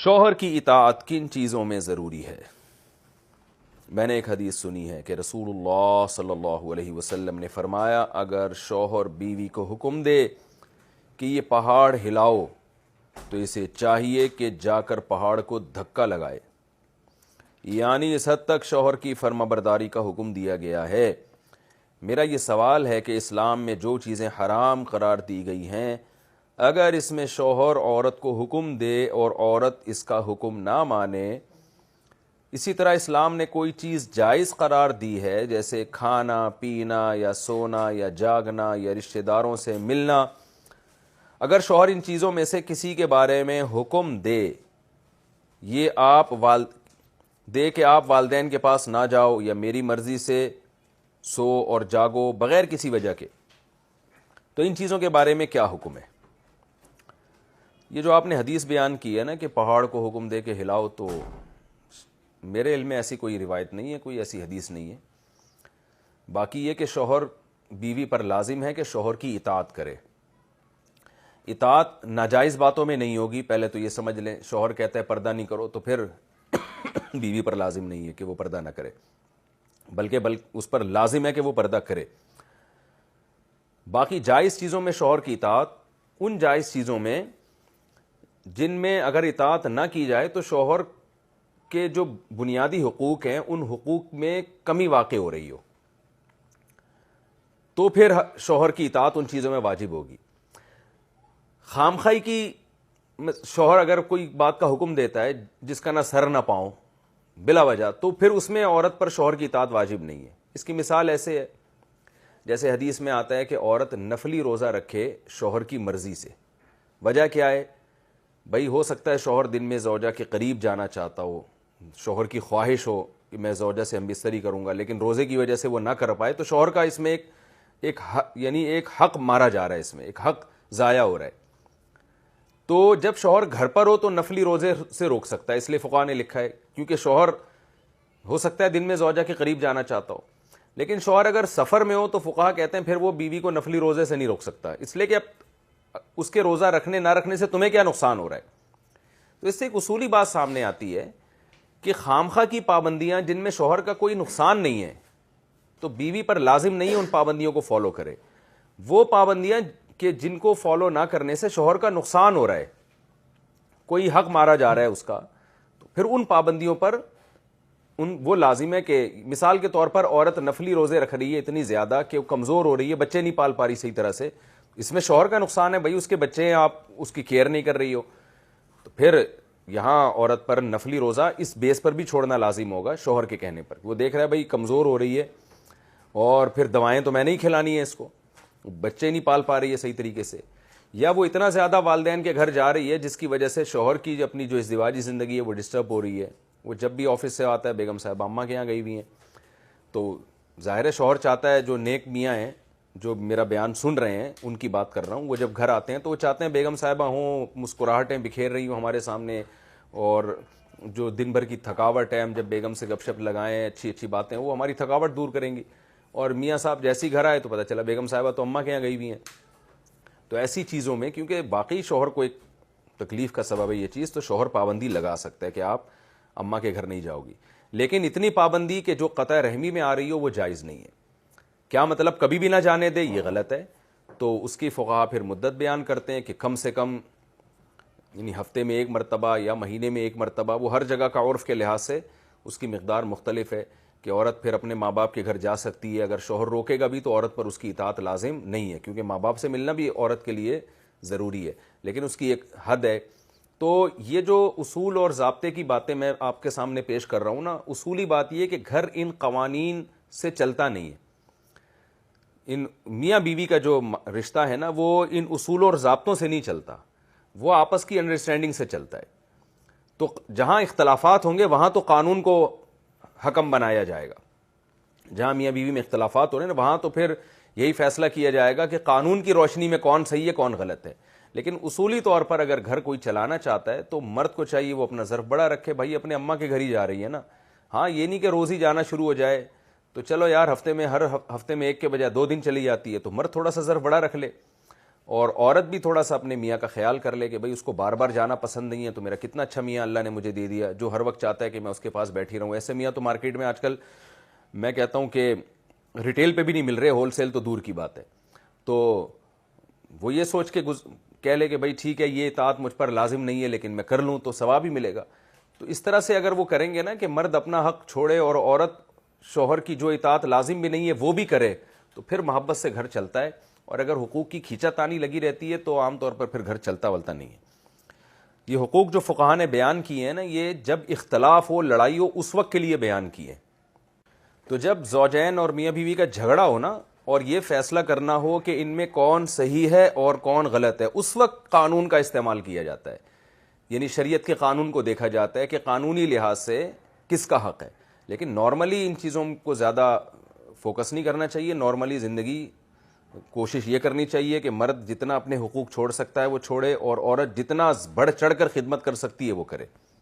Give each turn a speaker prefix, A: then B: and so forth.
A: شوہر کی اطاعت کن چیزوں میں ضروری ہے؟ میں نے ایک حدیث سنی ہے کہ رسول اللہ صلی اللہ علیہ وسلم نے فرمایا، اگر شوہر بیوی کو حکم دے کہ یہ پہاڑ ہلاؤ تو اسے چاہیے کہ جا کر پہاڑ کو دھکا لگائے، یعنی اس حد تک شوہر کی فرما برداری کا حکم دیا گیا ہے۔ میرا یہ سوال ہے کہ اسلام میں جو چیزیں حرام قرار دی گئی ہیں، اگر اس میں شوہر عورت کو حکم دے اور عورت اس کا حکم نہ مانے، اسی طرح اسلام نے کوئی چیز جائز قرار دی ہے جیسے کھانا پینا یا سونا یا جاگنا یا رشتہ داروں سے ملنا، اگر شوہر ان چیزوں میں سے کسی کے بارے میں حکم دے کہ آپ والدین کے پاس نہ جاؤ یا میری مرضی سے سو اور جاگو بغیر کسی وجہ کے، تو ان چیزوں کے بارے میں کیا حکم ہے؟ یہ جو آپ نے حدیث بیان کی ہے نا کہ پہاڑ کو حکم دے کے ہلاؤ، تو میرے علم میں ایسی کوئی روایت نہیں ہے، کوئی ایسی حدیث نہیں ہے۔ باقی یہ کہ شوہر بیوی پر لازم ہے کہ شوہر کی اطاعت کرے۔ اطاعت ناجائز باتوں میں نہیں ہوگی، پہلے تو یہ سمجھ لیں۔ شوہر کہتا ہے پردہ نہیں کرو تو پھر بیوی پر لازم نہیں ہے کہ وہ پردہ نہ کرے، بلکہ اس پر لازم ہے کہ وہ پردہ کرے۔ باقی جائز چیزوں میں شوہر کی اطاعت، ان جائز چیزوں میں جن میں اگر اطاعت نہ کی جائے تو شوہر کے جو بنیادی حقوق ہیں ان حقوق میں کمی واقع ہو رہی ہو، تو پھر شوہر کی اطاعت ان چیزوں میں واجب ہوگی۔ خامخواہی کی شوہر اگر کوئی بات کا حکم دیتا ہے جس کا نہ سر نہ پاؤں بلا وجہ، تو پھر اس میں عورت پر شوہر کی اطاعت واجب نہیں ہے۔ اس کی مثال ایسے ہے جیسے حدیث میں آتا ہے کہ عورت نفلی روزہ رکھے شوہر کی مرضی سے۔ وجہ کیا ہے؟ بھئی ہو سکتا ہے شوہر دن میں زوجہ کے قریب جانا چاہتا ہو، شوہر کی خواہش ہو کہ میں زوجہ سے ہم بستری کروں گا، لیکن روزے کی وجہ سے وہ نہ کر پائے، تو شوہر کا اس میں ایک حق مارا جا رہا ہے، اس میں ایک حق ضائع ہو رہا ہے۔ تو جب شوہر گھر پر ہو تو نفلی روزے سے روک سکتا ہے، اس لیے فقہاء نے لکھا ہے، کیونکہ شوہر ہو سکتا ہے دن میں زوجہ کے قریب جانا چاہتا ہو، لیکن شوہر اگر سفر میں ہو تو فقہاء کہتے ہیں پھر وہ بیوی کو نفلی روزے سے نہیں روک سکتا، اس لیے کہ اب اس کے روزہ رکھنے نہ رکھنے سے تمہیں کیا نقصان ہو رہا ہے۔ تو اس سے ایک اصولی بات سامنے آتی ہے کہ خامخواہ کی پابندیاں جن میں شوہر کا کوئی نقصان نہیں ہے تو بیوی پر لازم نہیں ہے ان پابندیوں کو فالو کرے۔ وہ پابندیاں کہ جن کو فالو نہ کرنے سے شوہر کا نقصان ہو رہا ہے، کوئی حق مارا جا رہا ہے اس کا، تو پھر ان پابندیوں پر وہ لازم ہے کہ مثال کے طور پر عورت نفلی روزے رکھ رہی ہے اتنی زیادہ کہ وہ کمزور ہو رہی ہے، بچے نہیں پال پا رہی صحیح طرح سے، اس میں شوہر کا نقصان ہے، بھائی اس کے بچے ہیں، آپ اس کی کیئر نہیں کر رہی ہو، تو پھر یہاں عورت پر نفلی روزہ اس بیس پر بھی چھوڑنا لازم ہوگا شوہر کے کہنے پر۔ وہ دیکھ رہا ہے بھائی کمزور ہو رہی ہے اور پھر دوائیں تو میں نہیں کھلانی ہے اس کو، بچے نہیں پال پا رہی ہے صحیح طریقے سے، یا وہ اتنا زیادہ والدین کے گھر جا رہی ہے جس کی وجہ سے شوہر کی اپنی جو ازدواجی زندگی ہے وہ ڈسٹرب ہو رہی ہے۔ وہ جب بھی آفس سے آتا ہے بیگم صاحب اماں کے یہاں گئی ہوئی ہیں، تو ظاہر ہے شوہر چاہتا ہے، جو نیک میاں ہیں جو میرا بیان سن رہے ہیں ان کی بات کر رہا ہوں، وہ جب گھر آتے ہیں تو وہ چاہتے ہیں بیگم صاحبہ ہوں، مسکراہٹیں بکھیر رہی ہوں ہمارے سامنے، اور جو دن بھر کی تھکاوٹ ہے ہم جب بیگم سے گپ شپ لگائیں، اچھی اچھی باتیں، وہ ہماری تھکاوٹ دور کریں گی۔ اور میاں صاحب جیسی گھر آئے تو پتہ چلا بیگم صاحبہ تو اماں کے یہاں گئی ہوئی ہیں۔ تو ایسی چیزوں میں کیونکہ باقی شوہر کو ایک تکلیف کا سبب ہے یہ چیز، تو شوہر پابندی لگا سکتا ہے کہ آپ اماں کے گھر نہیں جاؤ گی، لیکن اتنی پابندی کہ جو قطع رحمی میں آ رہی ہو وہ جائز نہیں ہے۔ کیا مطلب کبھی بھی نہ جانے دے؟ یہ غلط ہے۔ تو اس کی فقہاء پھر مدت بیان کرتے ہیں کہ کم سے کم یعنی ہفتے میں ایک مرتبہ یا مہینے میں ایک مرتبہ، وہ ہر جگہ کا عرف کے لحاظ سے اس کی مقدار مختلف ہے کہ عورت پھر اپنے ماں باپ کے گھر جا سکتی ہے، اگر شوہر روکے گا بھی تو عورت پر اس کی اطاعت لازم نہیں ہے، کیونکہ ماں باپ سے ملنا بھی عورت کے لیے ضروری ہے، لیکن اس کی ایک حد ہے۔ تو یہ جو اصول اور ضابطے کی باتیں میں آپ کے سامنے پیش کر رہا ہوں نا، اصولی بات یہ کہ گھر ان قوانین سے چلتا نہیں ہے، ان میاں بیوی کا جو رشتہ ہے نا وہ ان اصولوں اور ضابطوں سے نہیں چلتا، وہ آپس کی انڈرسٹینڈنگ سے چلتا ہے۔ تو جہاں اختلافات ہوں گے وہاں تو قانون کو حکم بنایا جائے گا، جہاں میاں بیوی میں اختلافات ہو رہے ہیں نا وہاں تو پھر یہی فیصلہ کیا جائے گا کہ قانون کی روشنی میں کون صحیح ہے کون غلط ہے۔ لیکن اصولی طور پر اگر گھر کوئی چلانا چاہتا ہے تو مرد کو چاہیے وہ اپنا ظرف بڑا رکھے، بھائی اپنے اماں کے گھر ہی جا رہی ہے نا، ہاں یہ نہیں کہ روز ہی جانا شروع ہو جائے، تو چلو یار ہفتے میں ہر ہفتے میں ایک کے بجائے 2 دن چلی جاتی ہے تو مرد تھوڑا سا ظرف بڑا رکھ لے، اور عورت بھی تھوڑا سا اپنے میاں کا خیال کر لے کہ بھئی اس کو بار بار جانا پسند نہیں ہے، تو میرا کتنا اچھا میاں اللہ نے مجھے دے دیا جو ہر وقت چاہتا ہے کہ میں اس کے پاس بیٹھی رہوں. ایسے میاں تو مارکیٹ میں آج کل میں کہتا ہوں کہ ریٹیل پہ بھی نہیں مل رہے، ہول سیل تو دور کی بات ہے. تو وہ یہ سوچ کے کہہ لے کہ بھئی ٹھیک ہے یہ اطاعت مجھ پر لازم نہیں ہے لیکن میں کر لوں تو ثواب ہی ملے گا. تو اس طرح سے اگر وہ کریں گے نا کہ مرد اپنا حق چھوڑے اور عورت شوہر کی جو اطاعت لازم بھی نہیں ہے وہ بھی کرے، تو پھر محبت سے گھر چلتا ہے. اور اگر حقوق کی کھینچا تانی لگی رہتی ہے تو عام طور پر پھر گھر چلتا ولتا نہیں ہے. یہ حقوق جو فقہاء نے بیان کیے ہیں نا، یہ جب اختلاف ہو، لڑائی ہو، اس وقت کے لیے بیان کیے. تو جب زوجین اور میاں بیوی کا جھگڑا ہو نا اور یہ فیصلہ کرنا ہو کہ ان میں کون صحیح ہے اور کون غلط ہے، اس وقت قانون کا استعمال کیا جاتا ہے. یعنی شریعت کے قانون کو دیکھا جاتا ہے کہ قانونی لحاظ سے کس کا حق ہے. لیکن نارملی ان چیزوں کو زیادہ فوکس نہیں کرنا چاہیے. نارملی زندگی کوشش یہ کرنی چاہیے کہ مرد جتنا اپنے حقوق چھوڑ سکتا ہے وہ چھوڑے اور عورت جتنا بڑھ چڑھ کر خدمت کر سکتی ہے وہ کرے.